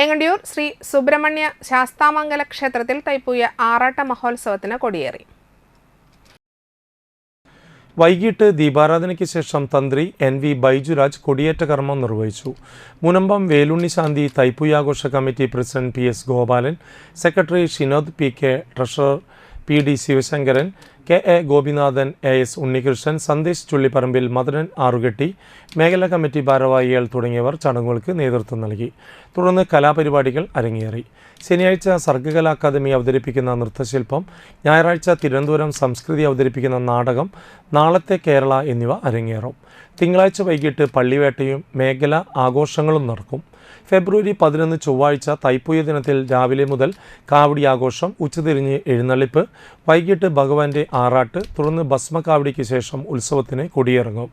ഏങ്ങണ്ടിയൂർ ശ്രീ സുബ്രഹ്മണ്യ ശാസ്താമംഗല ക്ഷേത്രത്തിൽ തൈപ്പൂയ ആറാട്ട് മഹോത്സവത്തിന് കൊടിയേറി. വൈകിട്ട് ദീപാരാധനയ്ക്ക് ശേഷം തന്ത്രി NV ബൈജുരാജ് കൊടിയേറ്റ കർമ്മം നിർവഹിച്ചു. മുനമ്പം വേലുണ്ണിശാന്തി തൈപ്പൂയാഘോഷ committee president PS Gopalan, secretary Shinod PK, treasurer PD Sivasankaran, KA Gopinathan, AS Unnikrishnan, Sandesh Chullipparambil, Madanan Arukutty, മേഖലാ കമ്മിറ്റി ഭാരവാഹികൾ തുടങ്ങിയവർ ചടങ്ങുകൾക്ക് നേതൃത്വം നൽകി. തുടർന്ന് കലാപരിപാടികൾ അരങ്ങേറി. ശനിയാഴ്ച സർഗ്ഗകലാ അക്കാദമി അവതരിപ്പിക്കുന്ന നൃത്തശില്പം, ഞായറാഴ്ച തിരുവനന്തപുരം സംസ്കൃതി അവതരിപ്പിക്കുന്ന നാടകം, നാളത്തെ കേരള എന്നിവ അരങ്ങേറും. തിങ്കളാഴ്ച വൈകിട്ട് പള്ളിവേട്ടയും മേഖലാ ആഘോഷങ്ങളും നടക്കും. ഫെബ്രുവരി 11 ചൊവ്വാഴ്ച തൈപ്പൂയ ദിനത്തിൽ രാവിലെ മുതൽ കാവടി ആഘോഷം, ഉച്ചതിരിഞ്ഞ് എഴുന്നള്ളിപ്പ്, വൈകിട്ട് ഭഗവാന്റെ ആറാട്ട്, തുടർന്ന് ഭസ്മകാവടിക്ക് ശേഷം ഉത്സവത്തിന് കൊടിയിറങ്ങും.